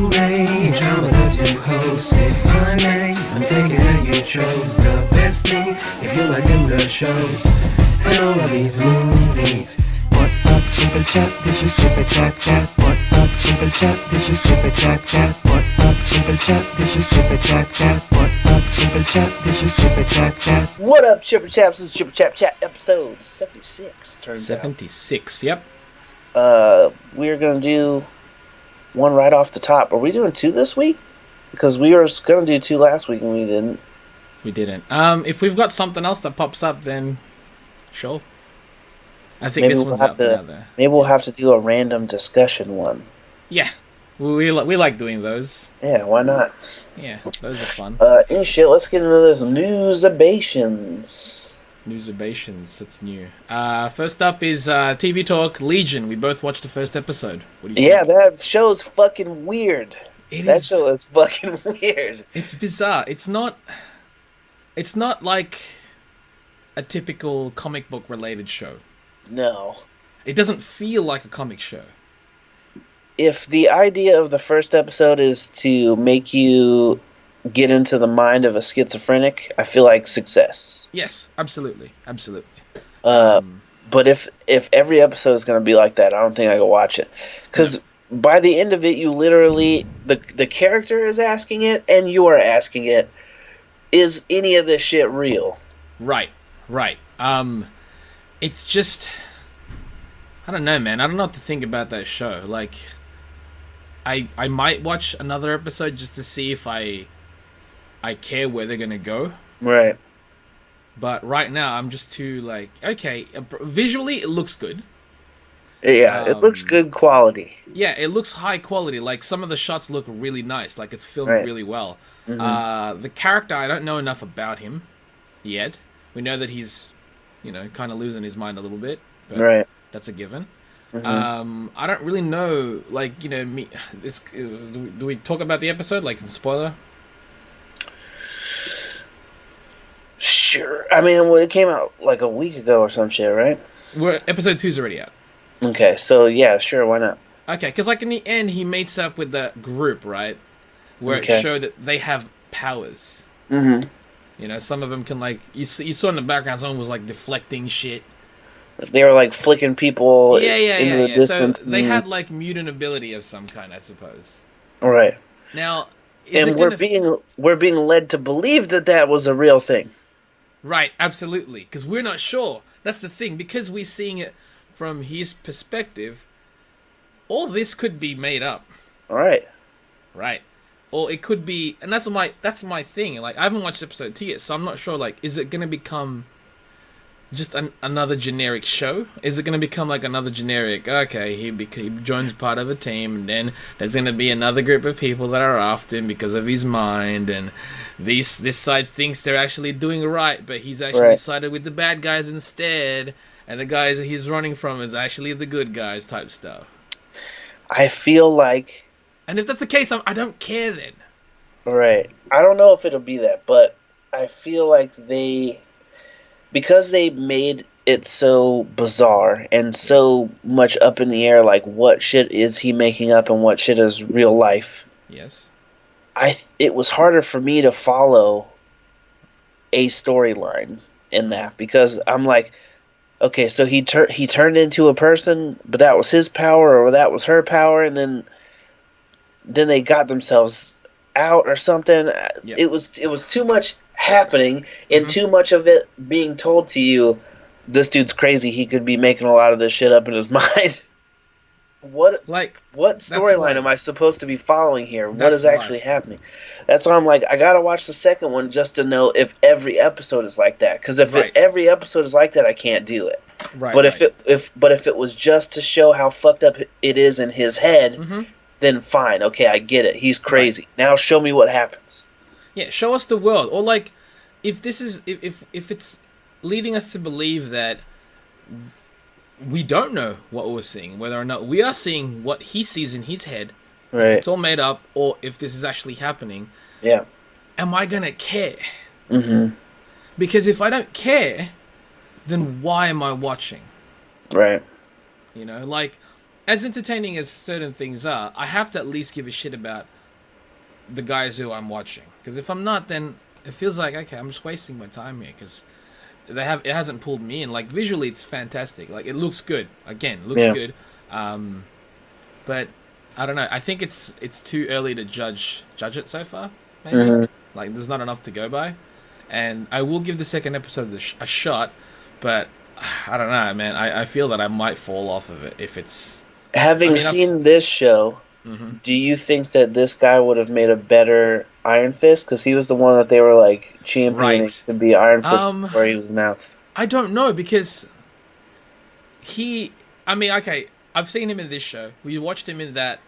range, I'm gonna do host if I may. I'm thinking that you chose the best thing if you like them good shows and all of these movies. What up, Chip and Chap? This is Chip and Chap Chat. What up, Chip and Chap? This is Chip and Chap Chat. What up, Chip and Chap? This is Chip and Chap Chat. What up, Chip and Chap? This is Chip and Chap Chat. What up, Chip and Chaps? This is Chip and Chap Chat, episode 76. Turns 76, yep. We're gonna do one right off the top. Are we doing two this week? Because we were gonna do two last week and we didn't. We didn't. If we've got something else that pops up, then sure. I think Maybe this one's out there. Maybe we'll have to do a random discussion one. Yeah, we like doing those. Yeah, why not? Yeah, those are fun. Any shit, let's get into this newsabations. Newsabations, that's new. First up is TV Talk Legion. We both watched the first episode. What do you think? That show's fucking weird. That show is fucking weird. It's bizarre. It's not like a typical comic book related show. No. It doesn't feel like a comic show. If the idea of the first episode is to make you get into the mind of a schizophrenic, I feel like success. Yes, absolutely. But if every episode is going to be like that, I don't think I can watch it. Because by the end of it, you literally... The character is asking it, and you are asking it, is any of this shit real? Right. It's just... I don't know, man. I don't know what to think about that show. Like, I might watch another episode just to see if I care where they're going to go. Right. But right now, I'm just too, like... Okay, visually, it looks good. Yeah, it looks good quality. Yeah, it looks high quality. Like, some of the shots look really nice. Like, it's filmed really well. Mm-hmm. The character, I don't know enough about him yet. We know that he's... kind of losing his mind a little bit. But that's a given. Mm-hmm. I don't really know, like, do we talk about the episode, like, spoiler? Sure. I mean, it came out, like, a week ago or some shit, right? Episode 2's already out. Okay, so, yeah, sure, why not? Okay, because, like, in the end, he meets up with the group, right? Where it showed that they have powers. Mm-hmm. Some of them can, like... You saw in the background, someone was, like, deflecting shit. They were, like, flicking people into the distance. So they had, like, mutant ability of some kind, I suppose. Right. Now, we're being led to believe that was a real thing. Right, absolutely. Because we're not sure. That's the thing. Because we're seeing it from his perspective, all this could be made up. All right. Right. Or it could be, and that's my thing. Like, I haven't watched episode 2 yet, so I'm not sure. Like, is it going to become just another generic show? Is it going to become like another generic? Okay, he joins part of a team, and then there's going to be another group of people that are after him because of his mind, and this side thinks they're actually doing right, but he's actually sided with the bad guys instead, and the guys that he's running from is actually the good guys type stuff. I feel like. And if that's the case, I don't care then. Right. I don't know if it'll be that, but I feel like because they made it so bizarre and so much up in the air, like what shit is he making up and what shit is real life. Yes. It was harder for me to follow a storyline in that because I'm like, okay, so he turned into a person, but that was his power or that was her power, and then they got themselves out or something. Yep. It was too much happening and too much of it being told to you. This dude's crazy. He could be making a lot of this shit up in his mind. What storyline am I supposed to be following here? What is actually happening? That's why I'm like, I gotta watch the second one just to know if every episode is like that. Because if every episode is like that, I can't do it. Right. But if it was just to show how fucked up it is in his head. Mm-hmm. Then fine, okay, I get it. He's crazy. Right. Now show me what happens. Yeah, show us the world. Or like, if it's leading us to believe that we don't know what we're seeing, whether or not we are seeing what he sees in his head, right? It's all made up, or if this is actually happening. Yeah. Am I gonna care? Mm-hmm. Because if I don't care, then why am I watching? Right. Like. as entertaining as certain things are, I have to at least give a shit about the guys who I'm watching. Because if I'm not, then it feels like, okay, I'm just wasting my time here. Because it hasn't pulled me in. Like, visually, it's fantastic. Like, it looks good. Again, looks good. But I don't know. I think it's too early to judge it so far. Maybe like there's not enough to go by, and I will give the second episode a shot. But I don't know, man. I feel that I might fall off of it if it's. Having seen this show, do you think that this guy would have made a better Iron Fist? Because he was the one that they were like championing to be Iron Fist before he was announced. I don't know because okay, I've seen him in this show. We watched him in that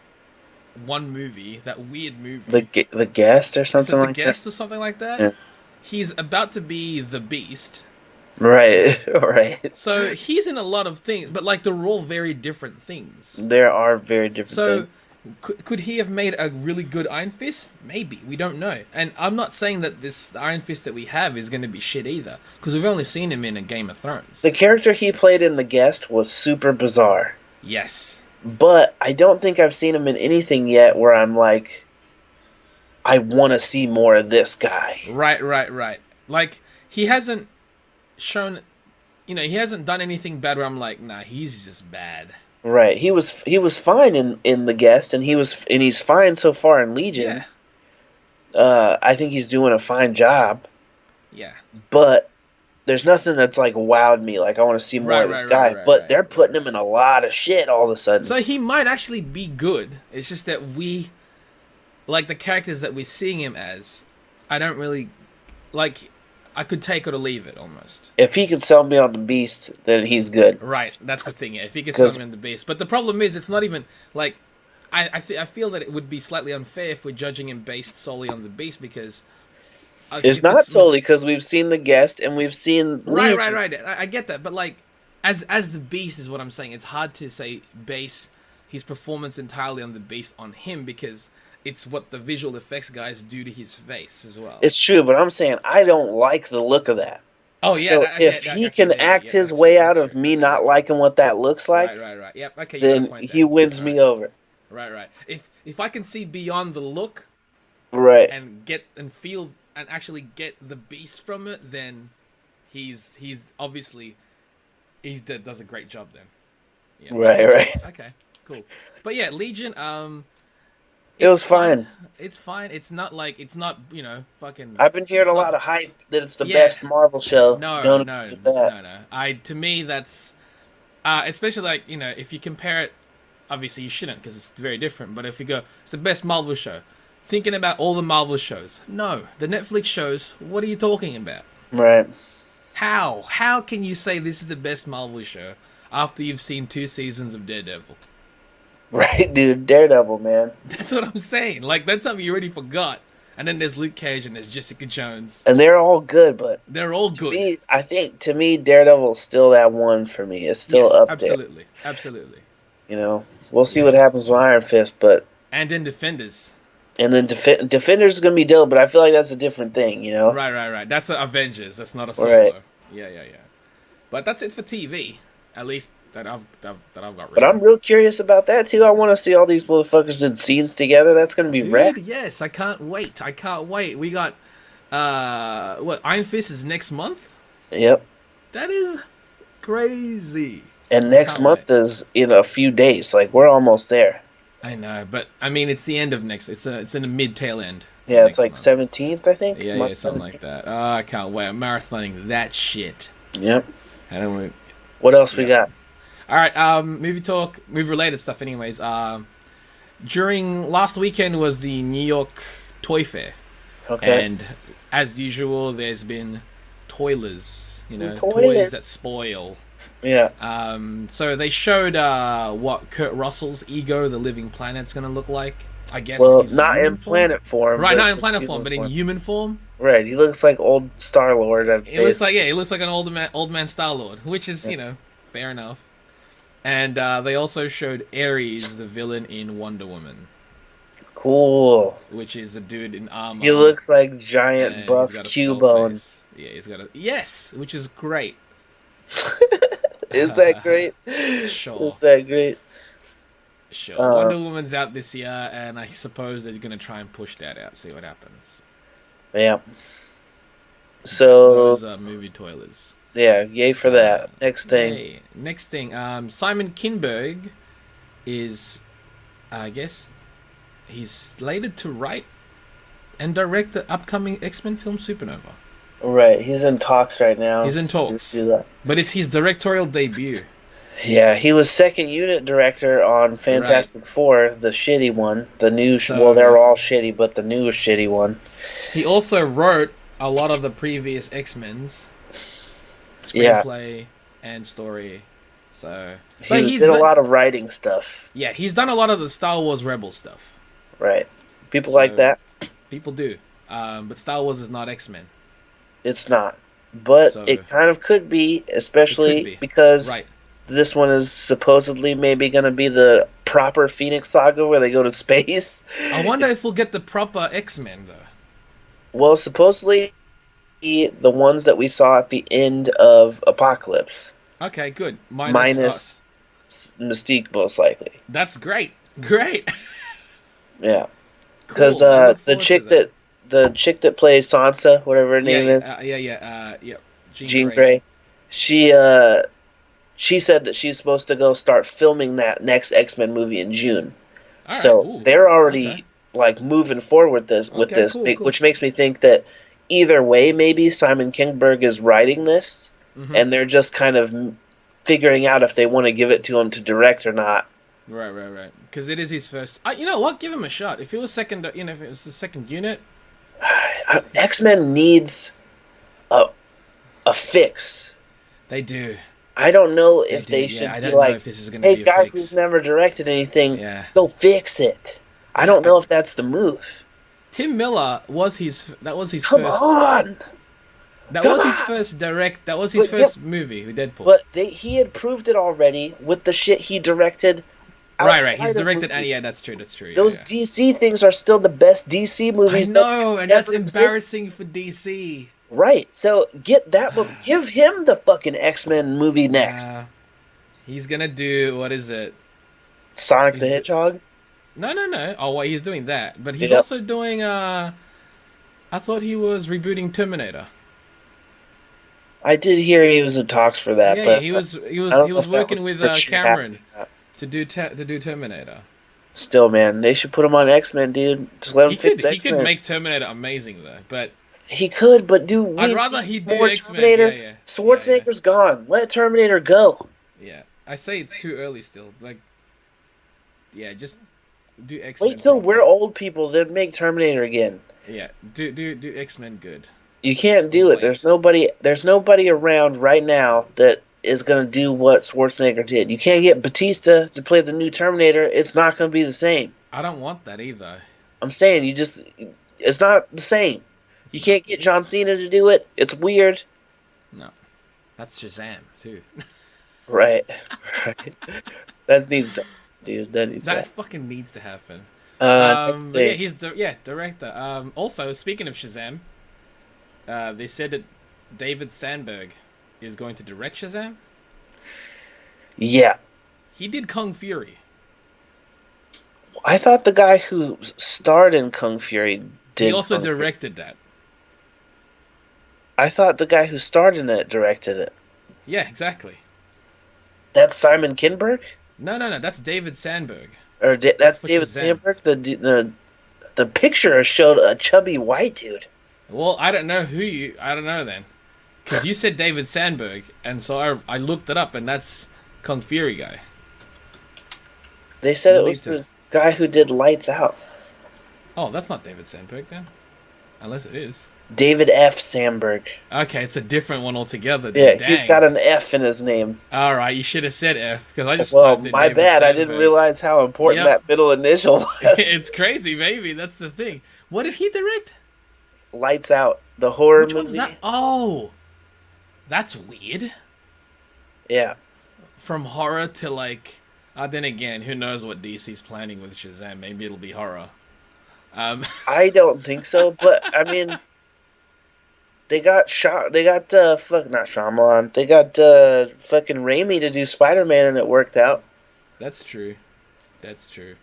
one movie, that weird movie, the Guest or something like that. The Guest or something like that. Yeah. He's about to be the Beast. Right. So he's in a lot of things, but like they're all very different things. There are very different things. So could he have made a really good Iron Fist? Maybe. We don't know. And I'm not saying that the Iron Fist that we have is going to be shit either, because we've only seen him in a Game of Thrones. The character he played in The Guest was super bizarre. Yes. But I don't think I've seen him in anything yet where I'm like, I want to see more of this guy. Right. Like, he hasn't shown, he hasn't done anything bad where I'm like, nah, he's just bad. Right. He was fine in The Guest, and he's fine so far in Legion. Yeah. I think he's doing a fine job. Yeah. But there's nothing that's like wowed me. Like I want to see more of this guy. But they're putting him in a lot of shit all of a sudden. So he might actually be good. It's just that we, like the characters that we're seeing him as, I don't really like. I could take it or leave it almost. If he could sell me on the Beast, then he's good. Right, that's the thing. Yeah. If he could sell me on the Beast, but the problem is, it's not even like I feel that it would be slightly unfair if we're judging him based solely on the Beast because. It's not solely because we've seen The Guest and we've seen Legion. Right. I get that, but like, as the Beast is what I'm saying. It's hard to say base his performance entirely on the Beast on him because it's what the visual effects guys do to his face as well. It's true, but I'm saying I don't like the look of that. Oh yeah. So if he can act his way out of me not liking what that looks like, right. Yep. Okay. Then he wins me over. Right. If I can see beyond the look, right, and get and feel. And actually get the Beast from it, then he's obviously he does a great job then. Yeah, right. Okay, cool. But yeah, Legion. It was fine. It's fine. It's not fucking. I've been hearing a lot of hype that it's the best Marvel show. No. To me, that's especially like if you compare it. Obviously, you shouldn't because it's very different. But if you go, it's the best Marvel show. Thinking about all the Marvel shows. No, the Netflix shows, what are you talking about? Right. How? How can you say this is the best Marvel show after you've seen 2 seasons of Daredevil? Right, dude. Daredevil, man. That's what I'm saying. Like, that's something you already forgot. And then there's Luke Cage and there's Jessica Jones. And they're all good, but... They're all good. I think, to me, Daredevil's still that one for me. It's still up absolutely. there. Absolutely. We'll see what happens with Iron Fist, but... And then Defenders. And then Defenders is going to be dope, but I feel like that's a different thing, Right. That's Avengers. That's not a solo. Right. Yeah. But that's it for TV. At least that I've got. But I'm real curious about that, too. I want to see all these motherfuckers in scenes together. That's going to be rad. Yes, I can't wait. We got, Iron Fist is next month? Yep. That is crazy. And next month is in a few days. Like, we're almost there. I know, but I mean, it's the end of next. It's in the mid tail end. Yeah, it's like 17th, I think. Yeah, something like that. Oh, I can't wait. I'm marathoning that shit. Yep. And what else we got? All right, movie talk, movie related stuff. Anyways, during last weekend was the New York Toy Fair. Okay. And as usual, there's been TOYLERS. Toys that spoil. Yeah. So they showed what Kurt Russell's Ego, the Living Planet's gonna look like. I guess. Well, not in planet form. Right, not in planet form, but in human form. Right. He looks like old Star-Lord. He looks like an old man Star-Lord, which is fair enough. And they also showed Aries, the villain in Wonder Woman. Cool. Which is a dude in armor. He looks like giant buff Cubone. Yeah, he's got which is great. Is that great? Sure. Is that great? Sure. Wonder Woman's out this year, and I suppose they're going to try and push that out, see what happens. Yeah. So those movie toilers. Yeah, yay for that. Next thing. Yay. Next thing. Simon Kinberg is, I guess, he's slated to write and direct the upcoming X-Men film Supernova. Right, he's in talks right now. He's in talks. But it's his directorial debut. Yeah, he was second unit director on Fantastic Four, the shitty one. The new, well, they're all shitty, but the newest shitty one. He also wrote a lot of the previous X-Men's screenplay and story. So, but he did a lot of writing stuff. Yeah, he's done a lot of the Star Wars Rebel stuff. Right. People like that. People do. But Star Wars is not X-Men. It's not. But it kind of could be, especially because this one is supposedly maybe going to be the proper Phoenix Saga where they go to space. I wonder if we'll get the proper X-Men, though. Well, supposedly the ones that we saw at the end of Apocalypse. Okay, good. Minus Mystique, most likely. That's great. Great. Yeah. Because the chick that plays Sansa, whatever her name is. Jean Grey. She said that she's supposed to go start filming that next X-Men movie in June. Right, so they're already like moving forward with this, which makes me think that either way, maybe Simon Kinberg is writing this, and they're just kind of figuring out if they want to give it to him to direct or not. Right. Because it is his first. You know what? Give him a shot. If it was second, if it was the second unit. X-Men needs a fix. They do. I don't know if they should be like, if this is gonna be a guy who's never directed anything, go fix it. I don't know if that's the move. Tim Miller was his. That was his Come first. On. That was his first direct. That was his first movie with Deadpool. But he had proved it already with the shit he directed. Right. He's directed, and that's true. Those DC things are still the best DC movies. I know, and that's embarrassing for DC. Right. So get that. Give him the fucking X-Men movie next. He's gonna do, what is it? Sonic the Hedgehog. No. Oh, well, he's doing that, but he's also doing. I thought he was rebooting Terminator. I did hear he was in talks for that. Yeah, but he was working with Cameron to do Terminator. Still, man, they should put him on X-Men, dude. Just let him fix X-Men. He could make Terminator amazing though, but he could. But dude, I'd rather he do X-Men. Yeah. Schwarzenegger's gone. Let Terminator go. Yeah, I say it's too early still. Like, just do X-Men. Wait till we're old people, then make Terminator again. Yeah, do X-Men good. You can't do it. There's nobody around right now that is going to do what Schwarzenegger did. You can't get Batista to play the new Terminator. It's not going to be the same. I don't want that either. I'm saying it's not the same. You can't get John Cena to do it. It's weird. No. That's Shazam, too. Right. That needs to, dude. That fucking needs to happen. He's director. Also, speaking of Shazam, they said that David Sandberg is going to direct Shazam. Yeah. He did Kung Fury. I thought the guy who starred in Kung Fury did. He also directed that. I thought the guy who starred in it directed it. Yeah, exactly. That's Simon Kinberg? No. That's David Sandberg. Or that's David Sandberg? The picture showed a chubby white dude. Well, I don't know then. Because you said David Sandberg, and so I looked it up, and that's Kung Fury guy. They said it was the guy who did Lights Out. Oh, that's not David Sandberg then. Unless it is. David F. Sandberg. Okay, it's a different one altogether. Yeah, he's got an F in his name. All right, you should have said F, because I just typed in my David bad. Sandberg. I didn't realize how important that middle initial was. It's crazy, maybe. That's the thing. What did he direct? Lights Out, the horror movie. One's that? Oh, that's weird. Yeah. From horror to like, then again, who knows what DC's planning with Shazam? Maybe it'll be horror. I don't think so, but I mean, they got not Shyamalan. They got fucking Raimi to do Spider-Man, and it worked out. That's true. That's true.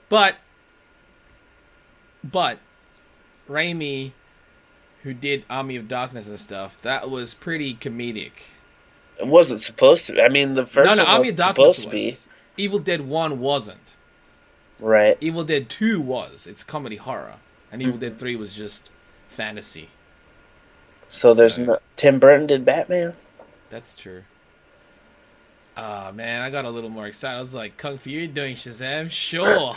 But Raimi, who did Army of Darkness and stuff, that was pretty comedic. It wasn't supposed to. I mean, the first No, one Army of was Darkness supposed to be. was. Evil Dead 1 wasn't. Right. Evil Dead 2 was. It's comedy horror. And Evil Dead 3 was just fantasy. So there's no... Tim Burton did Batman? That's true. Ah, man, I got a little more excited. I was like, Kung Fu, you're doing Shazam? Sure.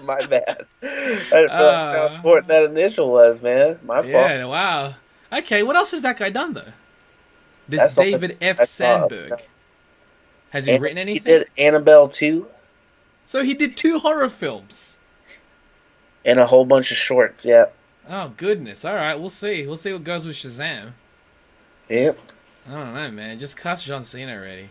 My bad. I didn't realize how important that initial was, man. My fault. Yeah, wow. Okay, what else has that guy done, though? This David F. Sandberg. Has he written anything? He did Annabelle 2. So he did 2 horror films. And a whole bunch of shorts, yeah. Oh, goodness. All right, we'll see. We'll see what goes with Shazam. Yep. I don't know, man. Just cast John Cena already.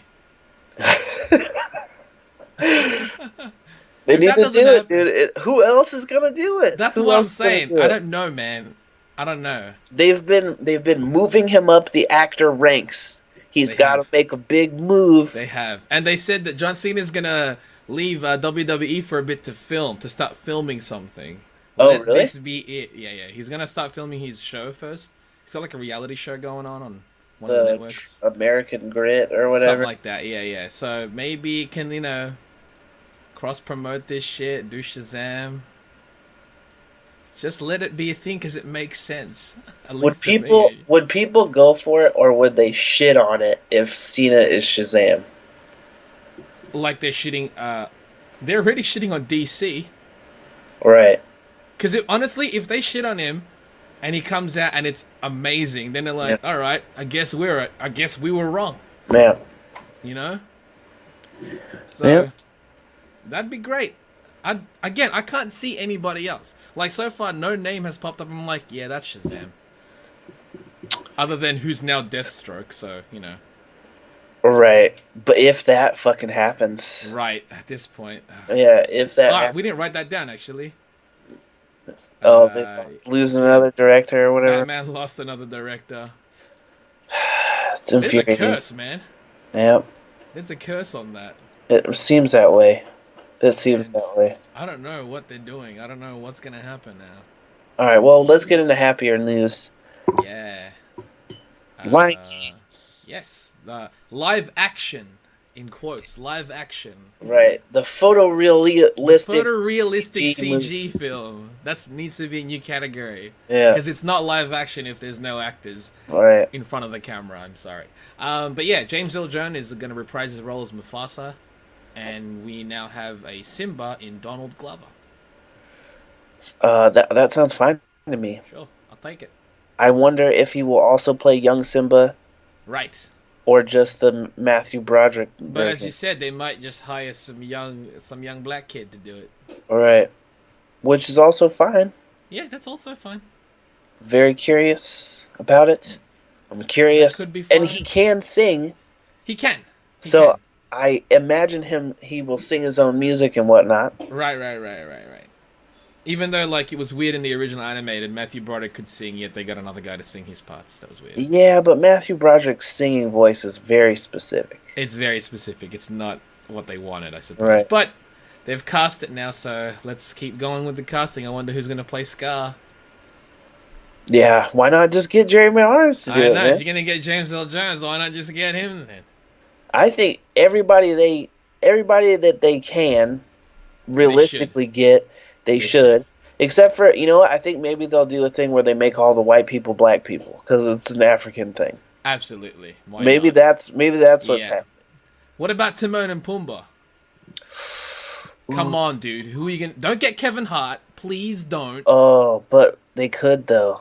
They need to do it, dude. Who else is gonna do it? That's what I'm saying. I don't know, man. I don't know. They've been moving him up the actor ranks. He's got to make a big move. They have, and they said that John Cena is gonna leave WWE for a bit to start filming something. Let really? This be it. Yeah. He's gonna start filming his show first. He's got like a reality show going on one of the networks. American Grit or whatever. Something like that. Yeah. So maybe it can, cross promote this shit, do Shazam. Just let it be a thing because it makes sense. Would people go for it, or would they shit on it if Cena is Shazam? Like they're shitting. They're already shitting on DC. Right. Because honestly, if they shit on him, and he comes out and it's amazing, then they're like, all right, I guess we were wrong. Yeah. So that'd be great. I can't see anybody else. Like, so far, no name has popped up. I'm like, yeah, that's Shazam. Other than who's now Deathstroke, so, Right. But if that fucking happens. Right, at this point. Yeah, if that happens. We didn't write that down, actually. Oh, they lose another director or whatever? Batman lost another director. It's infuriating. There's a curse, man. Yep. There's a curse on that. It seems that way. I don't know what they're doing. I don't know what's going to happen now. All right, well, let's get into happier news. Yeah. Lion King. Yes, the live action, in quotes, live action. Right, the photorealistic CG film. That needs to be a new category. Yeah. Because it's not live action if there's no actors in front of the camera, I'm sorry. But yeah, James Earl Jones is going to reprise his role as Mufasa. And we now have a Simba in Donald Glover. That sounds fine to me. Sure, I'll take it. I wonder if he will also play young Simba. Right. Or just the Matthew Broderick version. But as you said, they might just hire some young black kid to do it. All right. Which is also fine. Yeah, that's also fine. Very curious about it. I'm curious. That could be fine. And he can sing. He can. I imagine he will sing his own music and whatnot. Right. Even though, like, it was weird in the original animated, Matthew Broderick could sing, yet they got another guy to sing his parts. That was weird. Yeah, but Matthew Broderick's singing voice is very specific. It's very specific. It's not what they wanted, I suppose. Right. But they've cast it now, so let's keep going with the casting. I wonder who's going to play Scar. Yeah, why not just get Jeremy Irons to do it, man? If you're going to get James Earl Jones, why not just get him then? I think everybody that they can realistically get, they should. Except for, I think maybe they'll do a thing where they make all the white people black people because it's an African thing. Absolutely. Maybe that's what's happening. What about Timon and Pumbaa? Come on, dude. Who are you gonna? Don't get Kevin Hart, please don't. Oh, but they could though.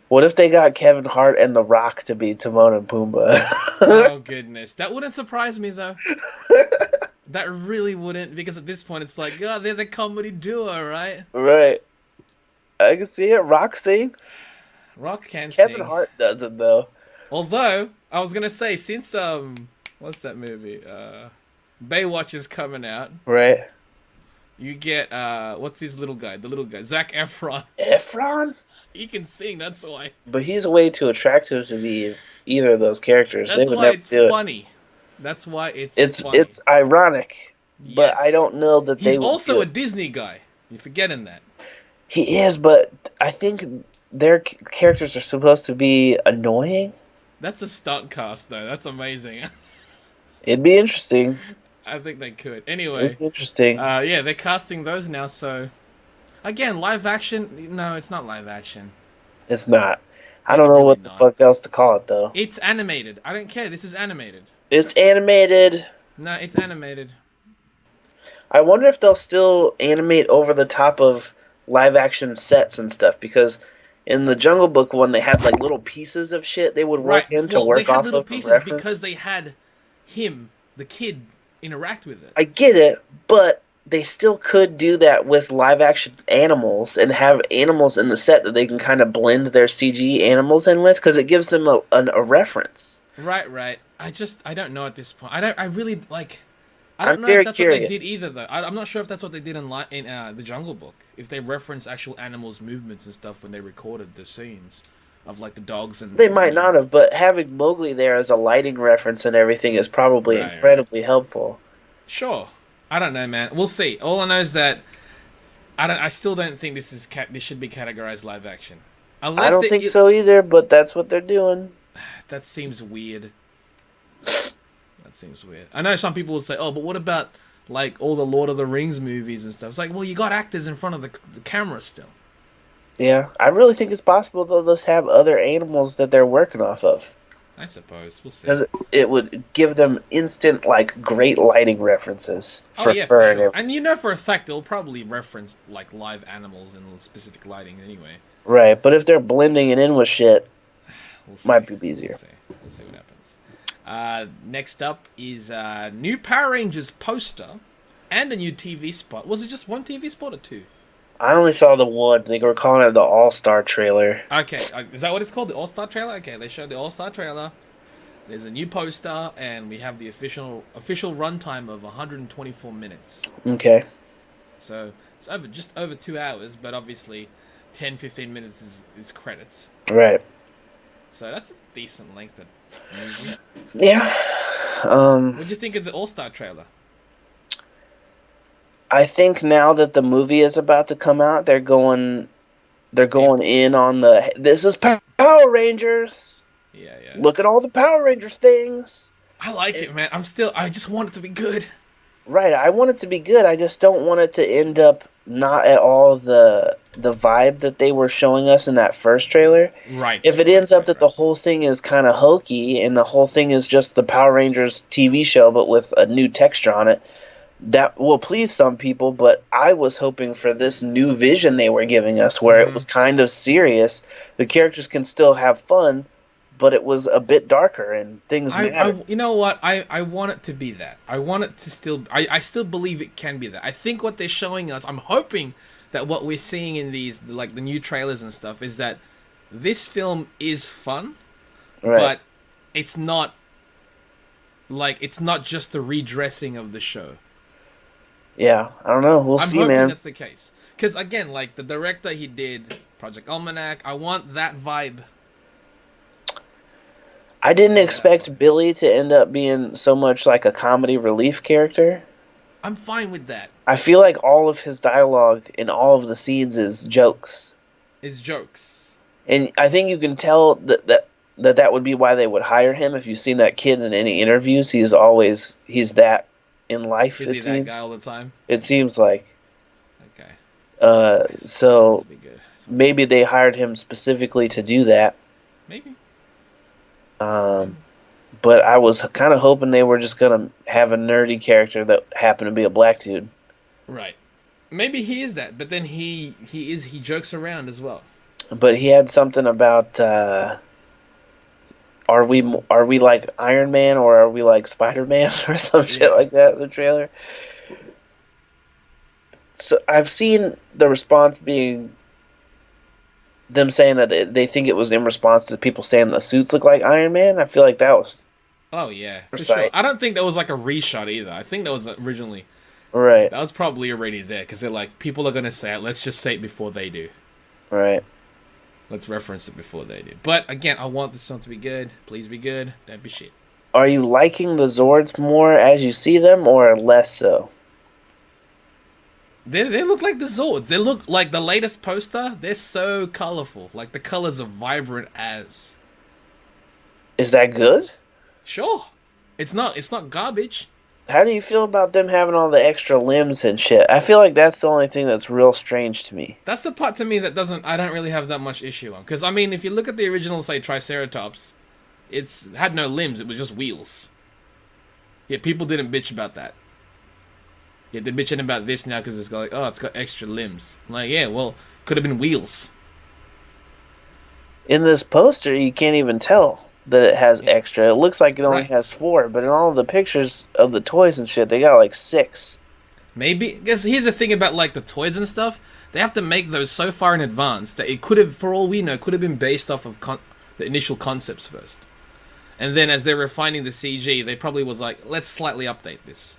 What if they got Kevin Hart and The Rock to be Timon and Pumbaa? Oh, goodness. That wouldn't surprise me, though. That really wouldn't, because at this point it's like, oh, they're the comedy duo, right? Right. I can see it. Rock sings. Rock can sing. Kevin Hart doesn't, though. Although, I was going to say, since, what's that movie? Baywatch is coming out. Right. You get, what's his little guy? The little guy. Zac Efron. Efron? He can sing, that's why. But he's way too attractive to be either of those characters. That's why it's funny. That's why it's funny. It's ironic, but I Yes. don't know that He's they would also do a it. Disney guy. You're forgetting that. He is, but I think their characters are supposed to be annoying. That's a stunt cast, though. That's amazing. It'd be interesting. I think they could. It'd Anyway, be interesting. yeah, they're casting those now. So, again, live action. No, it's not live action. It's not. I It's don't know really what the not. fuck else to call it though. It's animated. I don't care. This is animated. It's animated. No, it's animated. I wonder if they'll still animate over the top of live action sets and stuff because in the Jungle Book one they had like little pieces of shit they would work in to Well, work they had off little of pieces reference. because they had him, the kid, interact with it. I get it, but they still could do that with live action animals and have animals in the set that they can kind of blend their CG animals in with because it gives them a reference. Right. I don't know at this point. I really like. I don't I'm know very if that's what they curious. did either, though. I'm not sure if that's what they did in the Jungle Book. If they reference actual animals' movements and stuff when they recorded the scenes of like the dogs and. They might not have, but having Mowgli there as a lighting reference and everything is probably Right. incredibly helpful. Sure. I don't know, man. We'll see. All I know is that I still don't think this should be categorized live action. Unless I don't think so either, but that's what they're doing. That seems weird. That seems weird. I know some people will say, "Oh, but what about like all the Lord of the Rings movies and stuff?" It's like, well, you got actors in front of the camera still. Yeah, I really think it's possible they'll just have other animals that they're working off of. I suppose we'll see. Because it would give them instant, like, great lighting references Oh for yeah, fur for and sure. everything. And you know for a fact they'll probably reference like live animals in specific lighting anyway. Right, but if they're blending it in with shit, We'll see. might be easier. We'll see what happens. Next up is new Power Rangers poster and a new TV spot. Was it just one TV spot or two? I only saw the one. They were calling it the All-Star trailer. Okay, is that what it's called? The All-Star trailer? Okay, they showed the All-Star trailer. There's a new poster, and we have the official runtime of 124 minutes. Okay. So it's just over 2 hours, but obviously 10-15 minutes is credits. Right. So that's a decent length of movie. Yeah. What do you think of the All-Star trailer? I think now that the movie is about to come out, they're going in on this is Power Rangers. Yeah. Look at all the Power Rangers things. I like it, man. I just want it to be good. Right, I want it to be good. I just don't want it to end up not at all the vibe that they were showing us in that first trailer. Right. If it ends up that the whole thing is kind of hokey and the whole thing is just the Power Rangers TV show but with a new texture on it, that will please some people, but I was hoping for this new vision they were giving us where it was kind of serious. The characters can still have fun, but it was a bit darker and things matter. You know what? I want it to be that. I want it to still... I still believe it can be that. I think what they're showing us... I'm hoping that what we're seeing in these, like the new trailers and stuff, is that this film is fun, Right. but it's not... Like, it's not just the redressing of the show. Yeah, I don't know. We'll I'm see, hoping man. that's the case. Because, again, like, the director, he did Project Almanac. I want that vibe. I didn't expect Billy to end up being so much like a comedy relief character. I'm fine with that. I feel like all of his dialogue in all of the scenes is jokes. It's jokes. And I think you can tell that would be why they would hire him. If you've seen that kid in any interviews, he's that in life. Is he that guy all the time? It seems like. Okay. So To be good. maybe they hired him specifically to do that. Maybe. But I was kind of hoping they were just gonna have a nerdy character that happened to be a black dude. Right. Maybe he is that, but then he jokes around as well. But he had something about are we like Iron Man or are we like Spider-Man or some shit like that in the trailer. So I've seen the response being them saying that they think it was in response to people saying the suits look like Iron Man. I feel like that was Oh yeah, for sure. I don't think that was like a reshot either. I think that was originally right. that was probably already there because they're like people are gonna say it. Let's just say it before they do. Right. Let's reference it before they do. But again, I want this song to be good. Please be good. Don't be shit. Are you liking the Zords more as you see them, or less so? They look like the Zords. They look like the latest poster. They're so colorful. Like the colors are vibrant as. Is that good? Sure. It's not garbage. How do you feel about them having all the extra limbs and shit? I feel like that's the only thing that's real strange to me. That's the part to me that I don't really have that much issue on. Because, I mean, if you look at the original, say, Triceratops, it's had no limbs, it was just wheels. Yeah, people didn't bitch about that. Yeah, they're bitching about this now because it's got, like, oh, it's got extra limbs. I'm like, yeah, well, could have been wheels. In this poster, you can't even tell that it has extra. It looks like it only has 4, but in all the pictures of the toys and shit, they got like 6. Maybe, because here's the thing about, like, the toys and stuff. They have to make those so far in advance that it could have, for all we know, could have been based off of the initial concepts first. And then as they're refining the CG, they probably was like, let's slightly update this.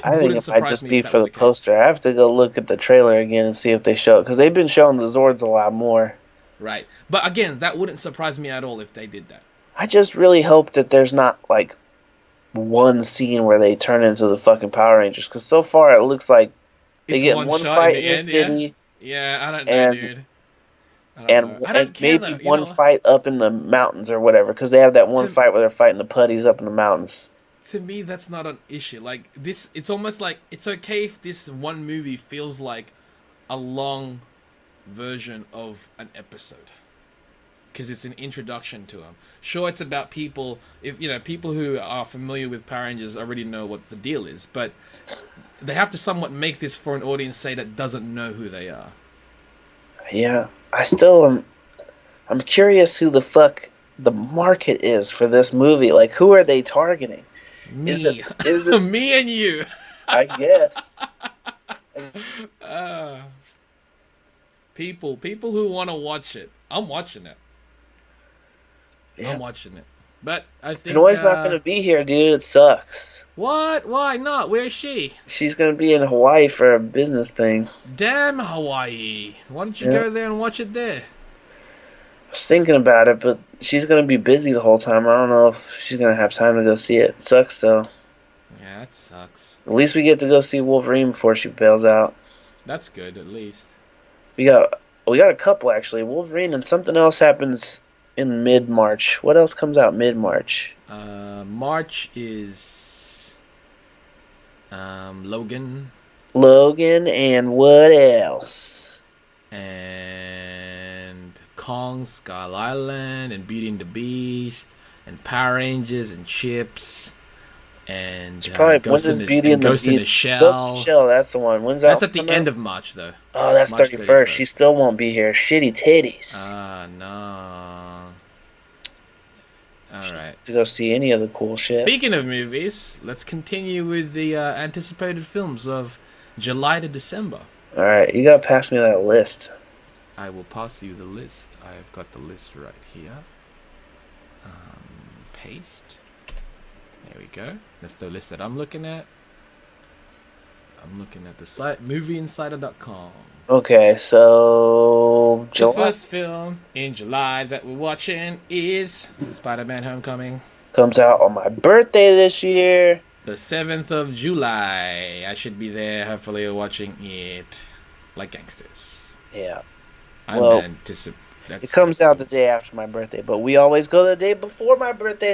I think it might just be for the poster. I have to go look at the trailer again and see if they show it, because they've been showing the Zords a lot more. Right. But again, that wouldn't surprise me at all if they did that. I just really hope that there's not, like, one scene where they turn into the fucking Power Rangers, because so far it looks like they get one fight in the city. Yeah, I don't know, dude. And maybe one fight up in the mountains or whatever, because they have that one fight where they're fighting the putties up in the mountains. To me, that's not an issue. Like, this, it's almost like, it's okay if this one movie feels like a long version of an episode. Because it's an introduction to them. Sure, it's about people, people who are familiar with Power Rangers already know what the deal is, but they have to somewhat make this for an audience, say, that doesn't know who they are. Yeah, I still am. I'm curious who the fuck the market is for this movie. Like, who are they targeting? Me. Is it me and you? I guess. People who want to watch it. I'm watching it. Yeah. I'm watching it. But I think Noi's not going to be here, dude. It sucks. What? Why not? Where is she? She's going to be in Hawaii for a business thing. Damn Hawaii. Why don't you go there and watch it there? I was thinking about it, but she's going to be busy the whole time. I don't know if she's going to have time to go see it. It sucks, though. Yeah, that sucks. At least we get to go see Wolverine before she bails out. That's good, at least. We got a couple, actually. Wolverine, and something else happens in mid-March. What else comes out mid-March? March is Logan. Logan, and what else? And Kong, Skull Island, and Beauty and the Beast, and Power Rangers, and Chips, and Ghost in the Shell. Ghost in the Shell, that's the one. When's that? That's at the end of March, though. Oh, that's March 31st. She still won't be here. Shitty titties. No. Alright. To go see any of the cool shit. Speaking of movies, let's continue with the anticipated films of July to December. Alright, you gotta pass me that list. I will pass you the list. I've got the list right here. Paste. There we go. That's the list that I'm looking at. I'm looking at the site, movieinsider.com. Okay, so July. The first film in July that we're watching is Spider-Man Homecoming. Comes out on my birthday this year. The 7th of July. I should be there, hopefully watching it like gangsters. Yeah. It comes out the day after my birthday, but we always go the day before my birthday,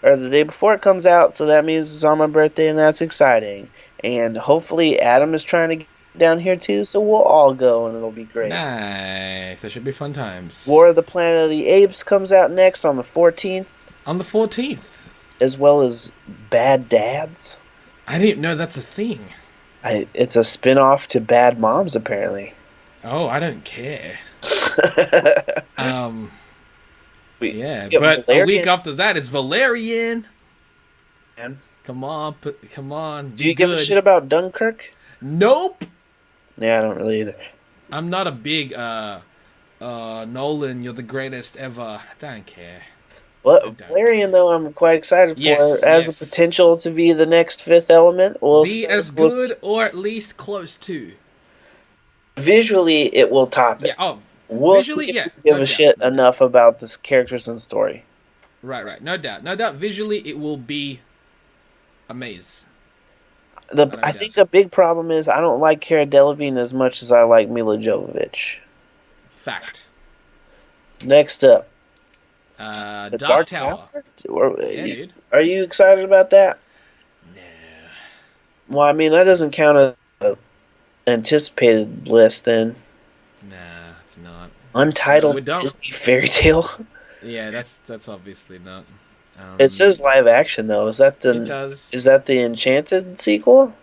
or the day before it comes out, so that means it's on my birthday, and that's exciting. And hopefully Adam is trying to get down here too, so we'll all go, and it'll be great. Nice. That should be fun times. War of the Planet of the Apes comes out next on the 14th. On the 14th. As well as Bad Dads. I didn't know that's a thing. It's a spin-off to Bad Moms, apparently. Oh, I don't care. Yeah, but Valerian. A week after that, it's Valerian. Man. Come on. Do you give a shit about Dunkirk? Nope. Yeah, I don't really either. I'm not a big Nolan, you're the greatest ever. I don't care. Well, Valerian, though, I'm quite excited for as a potential to be the next Fifth Element. Be as good or at least close to. Visually, it will top it. Yeah. Oh, we'll visually, give a shit enough about this characters and story. Right. No doubt. Visually, it will be a maze. I think a big problem is I don't like Cara Delevingne as much as I like Mila Jovovich. Fact. Next up, The Dark Tower. Yeah, dude. Are you excited about that? No. Well, I mean, that doesn't count as an anticipated list then. Nah, it's not. Untitled Disney fairy tale. Yeah, that's obviously not. It says live action though. Is that It does. Is that the Enchanted sequel?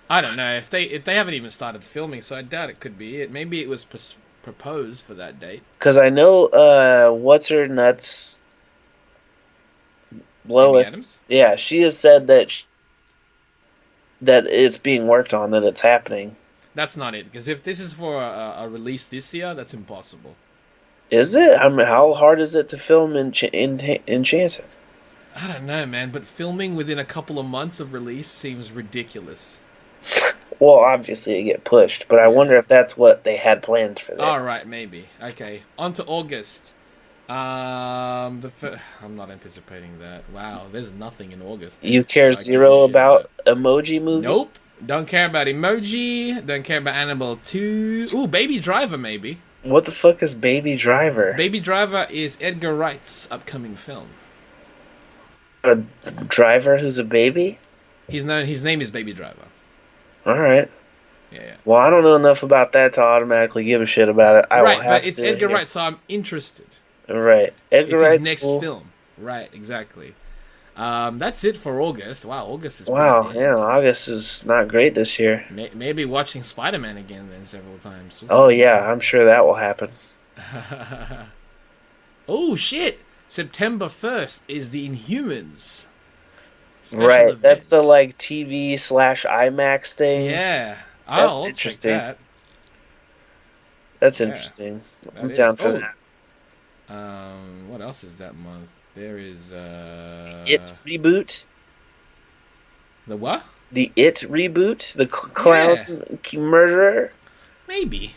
I don't know if they haven't even started filming, so I doubt it could be it. Maybe it was proposed for that date. Because I know what's her nuts. Lois. Yeah, she has said that that it's being worked on, that it's happening. That's not it. Because if this is for a release this year, that's impossible. Is it? I mean, how hard is it to film Enchanted? I don't know, man. But filming within a couple of months of release seems ridiculous. Well, obviously it get pushed, but I wonder if that's what they had planned for that. All right, maybe. Okay, on to August. I'm not anticipating that. Wow, there's nothing in August. You care zero about Emoji Movie? Nope. Don't care about Emoji. Don't care about Annabelle 2. Ooh, Baby Driver, maybe. What the fuck is Baby Driver? Baby Driver is Edgar Wright's upcoming film. A driver who's a baby? His name is Baby Driver. Alright. Yeah. Well, I don't know enough about that to automatically give a shit about it. Right, but it's Edgar Wright, so I'm interested. Right. Edgar Wright's his next film. Right, exactly. That's it for August. Wow, August is August is not great this year. Maybe watching Spider-Man again then several times. Yeah, I'm sure that will happen. Oh, shit! September 1st is the Inhumans. Right, event. That's the TV / IMAX thing. Yeah. That's interesting. That's interesting. I'm down for that. What else is that month? There is It reboot. The what? The It reboot. The clown murderer. Maybe.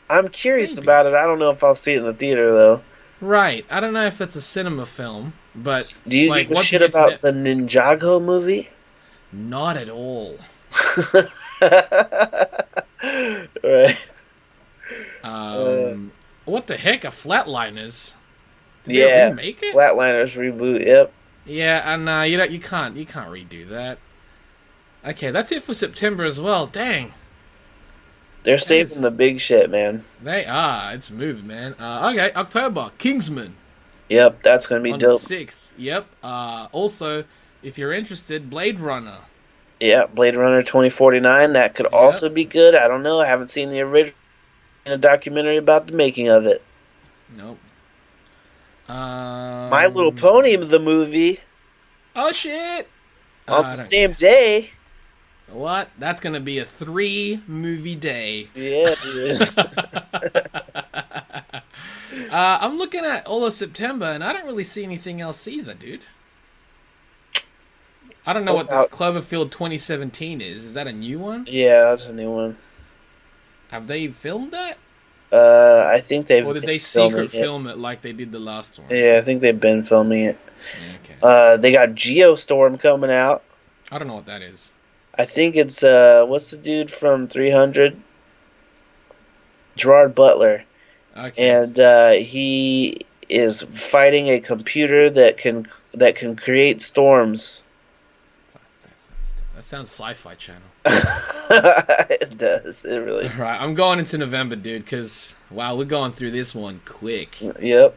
I'm curious about it. I don't know if I'll see it in the theater though. Right. I don't know if it's a cinema film, but do you give a shit about the Ninjago movie? Not at all. Right. What the heck? A Flatliners? Did they remake it? Flatliners reboot. Yep. Yeah, and you can't redo that. Okay, that's it for September as well. Dang. They're saving the big shit, man. They are. It's moved, man. Okay, October, Kingsman. Yep, that's gonna be dope. On the 6th. Yep. Also, if you're interested, Blade Runner. Yeah, Blade Runner 2049. That could also be good. I don't know. I haven't seen the original. A documentary about the making of it. Nope. My Little Pony, the movie. Oh shit! On the same day. What? That's gonna be a 3-movie day. Yeah. I'm looking at all of September, and I don't really see anything else either, dude. I don't know what this Cloverfield 2017 is. Is that a new one? Yeah, that's a new one. Have they filmed that? I think they've. Or did they secret film it like they did the last one? Yeah, I think they've been filming it. Okay. They got Geostorm coming out. I don't know what that is. I think it's what's the dude from 300? Gerard Butler. Okay. And he is fighting a computer that can create storms. That sounds Sci-Fi Channel. It does. It really. All right, I'm going into November, dude, because wow, we're going through this one quick. Yep.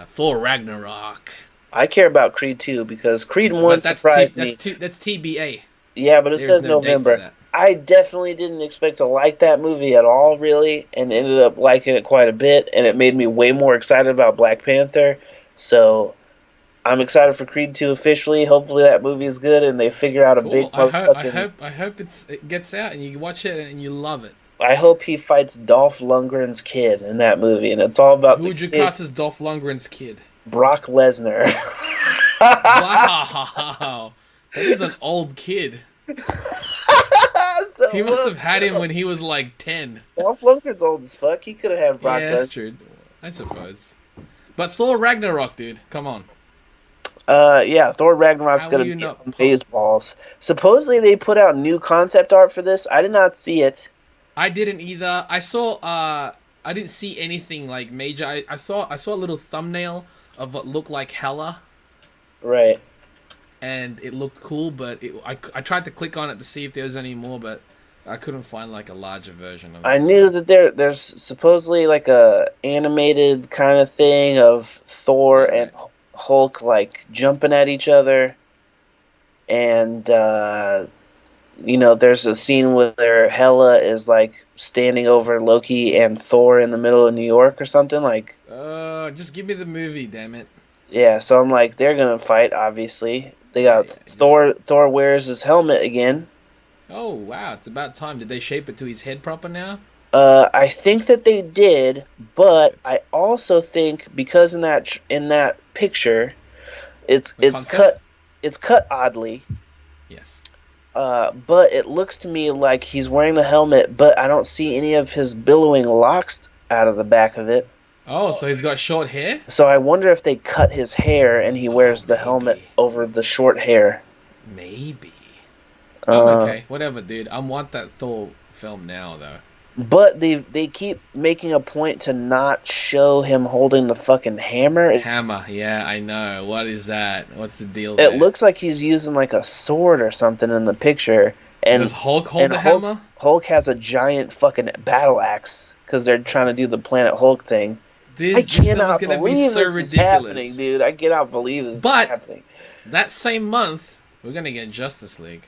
Thor Ragnarok. I care about Creed 2 because Creed 1 surprised me. That's TBA. Yeah, but it says November. I definitely didn't expect to like that movie at all, really, and ended up liking it quite a bit, and it made me way more excited about Black Panther. So I'm excited for Creed 2 officially. Hopefully that movie is good and they figure out a big I hope it gets out and you watch it and you love it. I hope he fights Dolph Lundgren's kid in that movie, and it's all about. Who would you cast as Dolph Lundgren's kid? Brock Lesnar. Wow, that is an old kid. So he must have had him when he was like 10. Dolph Lundgren's old as fuck. He could have had Brock Lesnar. Yeah, that's true. I suppose. But Thor Ragnarok, dude, come on. Yeah, Thor Ragnarok's How are gonna you be not on pumped? balls. Supposedly they put out new concept art for this. I did not see it. I didn't either. I saw. I didn't see anything like major. I saw a little thumbnail of what looked like Hela, Right. and it looked cool. But I tried to click on it to see if there was any more, but I couldn't find like a larger version of I it. knew So. that there's supposedly like a animated kind of thing of Thor Right, and right. Hulk like jumping at each other, and there's a scene where Hela is like standing over Loki and Thor in the middle of New York or something like. Just give me the movie, damn it. Yeah, so I'm like, they're gonna fight. Obviously, they Yeah, got yeah. Just. Thor. Thor wears his helmet again. Oh wow, it's about time. Did they shape it to his head proper now? I think that they did, but Good. I also think because in that picture, it's The it's concept? cut it's cut oddly. Yes. But it looks to me like he's wearing the helmet, but I don't see any of his billowing locks out of the back of it. Oh, so he's got short hair? So I wonder if they cut his hair and he Oh, wears the helmet maybe. over the short hair. Maybe. I'm Uh, okay. Whatever, dude. I want that Thor film now, though. but they keep making a point to not show him holding the fucking hammer. Hammer. Yeah, I know. What is that? What's the deal It there? looks like he's using like a sword or something in the picture, and Does Hulk hold the Hulk, hammer? Hulk has a giant fucking battle axe because they're trying to do the Planet Hulk thing. I This film is cannot gonna be believe so this is happening, ridiculous. dude. I cannot believe this is But happening. that same month, we're gonna get Justice League.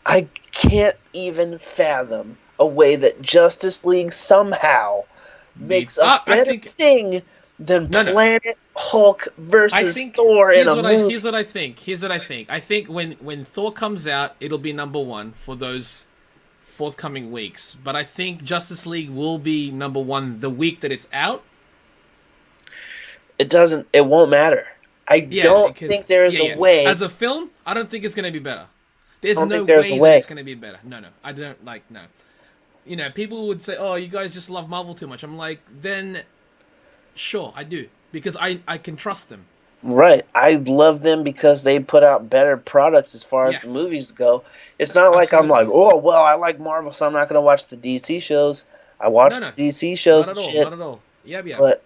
I can't even fathom a way that Justice League somehow makes Beats. a I better think. thing than No, no. Planet Hulk I versus think Thor in a movie. here's what I think. Here's what I think. I think when Thor comes out, it'll be number one for those forthcoming weeks. But I think Justice League will be number one the week that it's out. It won't matter. I Yeah, don't because think there is yeah, a yeah. way. As a film, I don't think it's gonna be better. There's I don't no think there's a way way. that it's gonna be better. No, no, I don't like no. You know, people would say, "Oh, you guys just love Marvel too much." I'm like, then, sure, I do because I can trust them. Right. I love them because they put out better products as far as Yeah, the movies go. It's not like I'm like, absolutely. oh, well, I like Marvel, so I'm not going to watch the DC shows. I No, watch no, the DC not shows at and all, shit, not at all. Yeah, yeah. but,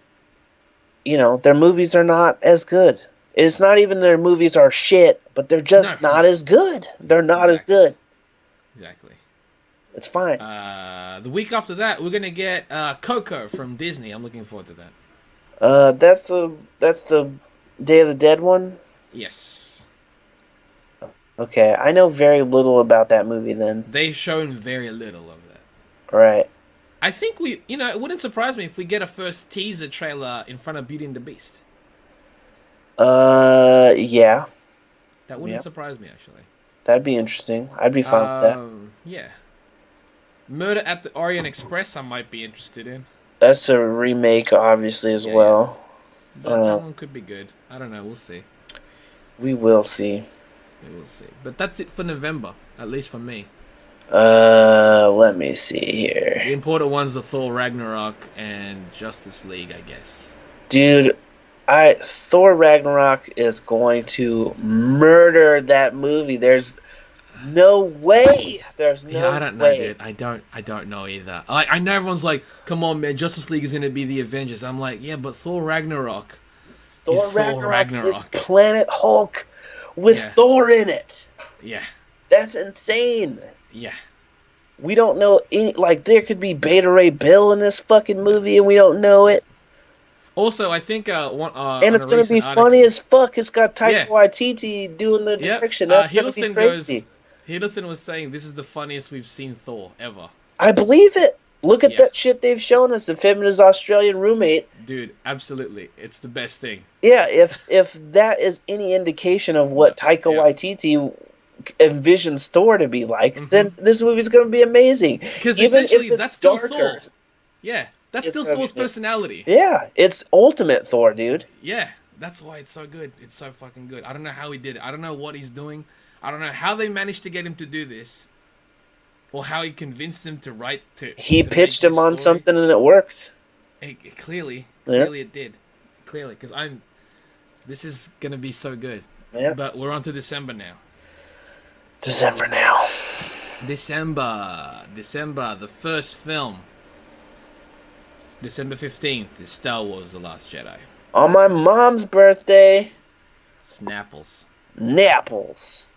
their movies are not as good. It's not even their movies are shit, but they're No, just not no, as good. They're not as exactly, good. exactly. It's fine. The week after that, we're gonna get Coco from Disney. I'm looking forward to that. That's the Day of the Dead one? Yes, Okay, I know very little about that movie then. they've shown very little of that. Right. I think it wouldn't surprise me if we get a first teaser trailer in front of Beauty and the Beast. Yeah. That wouldn't Yep. surprise me, actually. That'd be interesting. I'd be fine with that. Yeah. Murder at the Orient Express, I might be interested in. That's a remake, obviously, as Yeah, yeah. well. But that one could be good. I don't know. We'll see. We will see. We will see. But that's it for November, at least for me. Let me see The here. important ones are Thor Ragnarok and Justice League, I guess. Dude, Thor Ragnarok is going to murder that movie. There's no way. There's no Yeah, I don't know, way. dude. I don't know either. I know everyone's like, come on, man, Justice League is gonna be the Avengers. I'm like, yeah, but Thor Ragnarok is Thor Thor Ragnarok is Ragnarok. Planet Hulk with Yeah. Thor in it. Yeah, That's insane. yeah. We don't know any, like, there could be Beta Ray Bill in this fucking movie and we don't know it. Also, I think And it's going to be funny as fuck. It's got Taika Yeah. Waititi doing the Yeah, direction. That's going to be Hiddleston crazy. Hiddleston was saying this is the funniest we've seen Thor ever. I believe it. Look at Yeah. that shit they've shown us. Of him and his Australian roommate. Dude, absolutely, it's the best thing. Yeah, if that is any indication of what Taika Yeah. Waititi envisions Thor to be like, Mhm. then this movie's going to be amazing. Because Even essentially, if it's that's still darker. Thor. Yeah, that's It's still gonna be Thor's good. personality. Yeah, it's ultimate Thor, dude. Yeah, that's why it's so good. It's so fucking good. I don't know how he did it. I don't know what he's doing. I don't know how they managed to get him to do this, or how he convinced him to write to. He to pitched make him this on story. something and it worked. Clearly, Clearly it did. Clearly, because this is gonna be so good. Yeah. But we're on to December now. December now. December, the first film. December 15th is Star Wars: The Last Jedi. On my mom's birthday. Snapples. Napples.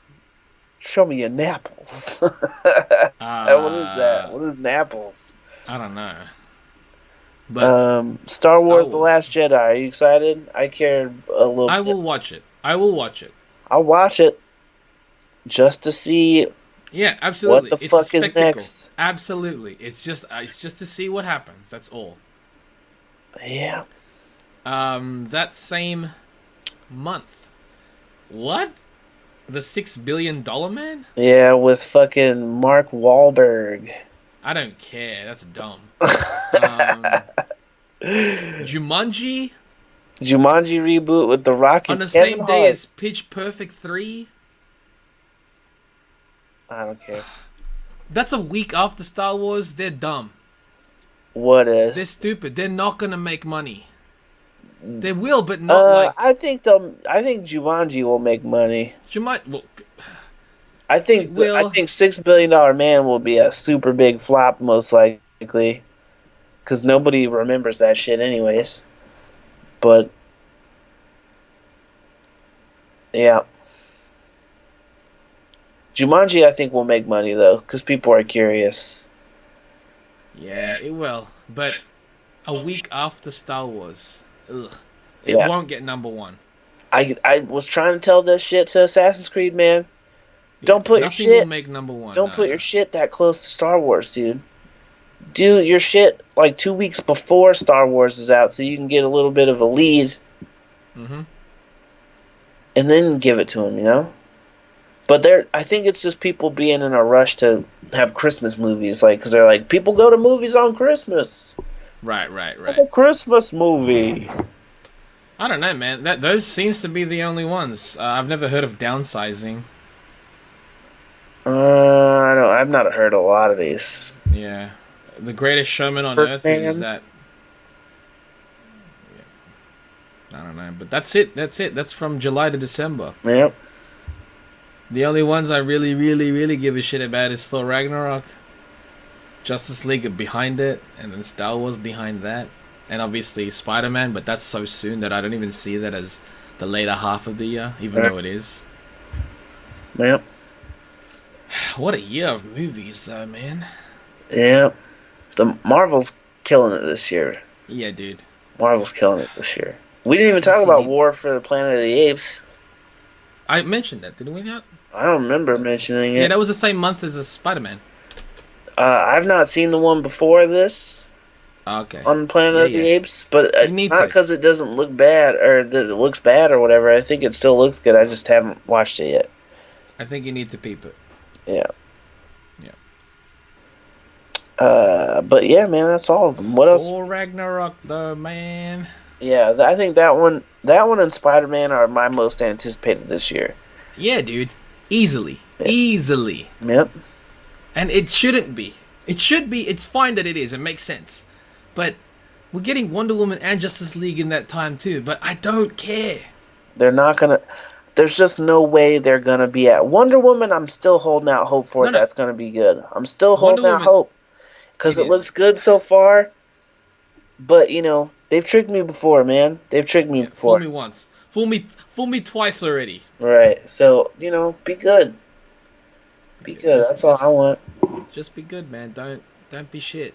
Show me your napples. What is that? What is napples? I don't know. But Star Wars: The Last Jedi. Are you excited? I cared a little bit. I will watch it. I'll watch it just to see. Yeah, absolutely. What the fuck is next? Absolutely. It's just to see what happens. That's all. Yeah. That same month. What? The $6 billion man? Yeah, with fucking Mark Wahlberg. I don't care. That's dumb. Jumanji reboot with The Rock and on the Kevin same day Hart. as Pitch Perfect 3. I don't care. That's a week after Star Wars. They're dumb. What is? They're stupid. They're not gonna make money. They will, but not I think Jumanji will make money. Well, I think $6 billion Man will be a super big flop most likely, because nobody remembers that shit anyways. But yeah, Jumanji I think will make money though, because people are curious. Yeah, it will. But a week after Star Wars, it won't get number one. I was trying to tell this shit to Assassin's Creed, man. Don't put your shit. Nothing will make number one. Don't put your shit that close to Star Wars, dude. Do your shit like 2 weeks before Star Wars is out, so you can get a little bit of a lead. Mm-hmm. And then give it to them, you know. But I think it's just people being in a rush to have Christmas movies, like, because they're like, people go to movies on Christmas. Right. Like a Christmas movie. I don't know, man. Those seems to be the only ones. I've never heard of Downsizing. I've not heard a lot of these. Yeah, The Greatest Showman on Earth is that. Yeah. I don't know, but that's it. That's from July to December. Yep. The only ones I really, really, really give a shit about is Thor Ragnarok, Justice League behind it, and then Star Wars behind that, and obviously Spider-Man. But that's so soon that I don't even see that as the later half of the year, even though it is. Yep. What a year of movies, though, man. Yeah. The Marvel's killing it this year. Yeah, dude. Marvel's killing it this year. We didn't even talk about War for the Planet of the Apes. I mentioned that, didn't we not? I don't remember mentioning it. Yeah, that was the same month as a Spider-Man. I've not seen the one before this. Okay. On Planet of the Apes, but not because it doesn't look bad, or that it looks bad or whatever. I think it still looks good. I just haven't watched it yet. I think you need to peep it. Yeah. But yeah, man, that's all of them. What else? Thor Ragnarok, though, man. Yeah, I think that one and Spider-Man are my most anticipated this year. Yeah, dude. Easily. Yep. And it shouldn't be. It should be. It's fine that it is. It makes sense. But we're getting Wonder Woman and Justice League in that time, too. But I don't care. They're not gonna... There's just no way they're gonna be at Wonder Woman. I'm still holding out hope for it. That's gonna be good. I'm still holding out hope because it looks good so far. But you know, they've tricked me before, man. They've tricked me before. Fool me once. Fool me twice already. Right. So you know, be good. Be good. That's all I want. Just be good, man. Don't be shit.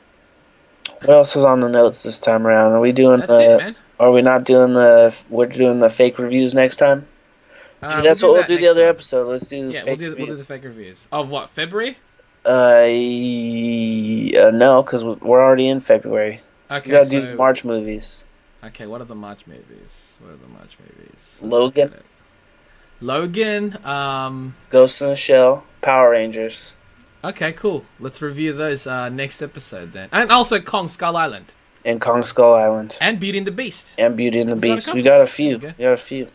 What else is on the notes this time around? Are we doing? That's it, man. Are we not doing we're doing the fake reviews next time? That's what we'll do the other episode. Let's do the fake reviews. We'll do the fake reviews. Of what, February? No, because we're already in February. Okay, we gotta do March movies. Okay, what are the March movies? Logan, Ghost in the Shell, Power Rangers. Okay, cool. Let's review those next episode then. And also Kong Skull Island. And Kong Skull Island. And Beauty and the Beast. We got a few.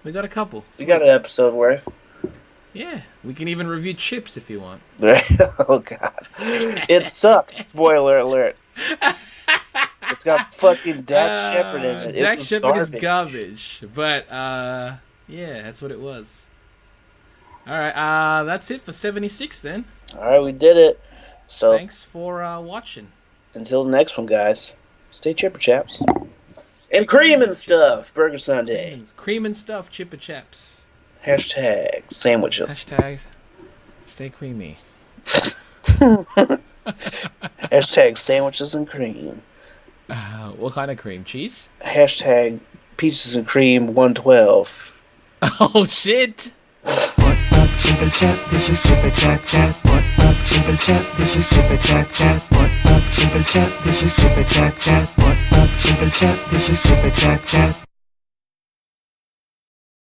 We got a couple. We got an episode worth. Yeah. We can even review Chips if you want. Oh, God. It sucked. Spoiler alert. It's got fucking Dax Shepard in it. Dax Shepard is garbage. garbage, but yeah, that's what it was. All right, that's it for 76 then. All right, we did it. So Thanks for watching. until the next one, guys. Stay chipper chaps. And cream and stuff. Burger Sunday. Cream and stuff, Chipper Chaps. Hashtag sandwiches. Hashtags. Stay creamy. Hashtag sandwiches and cream. What kind of cream? Cheese? Hashtag peaches and cream 112. Oh shit! What up, Chipper Chat? This is Chipper Chat Chat. What up, Chipper Chat? This is Chipper Chat Chat. What up, Chipper Chat? This is Chipper Chat Chat. What up, Chipper Chat? This is Chipper Chat Chat.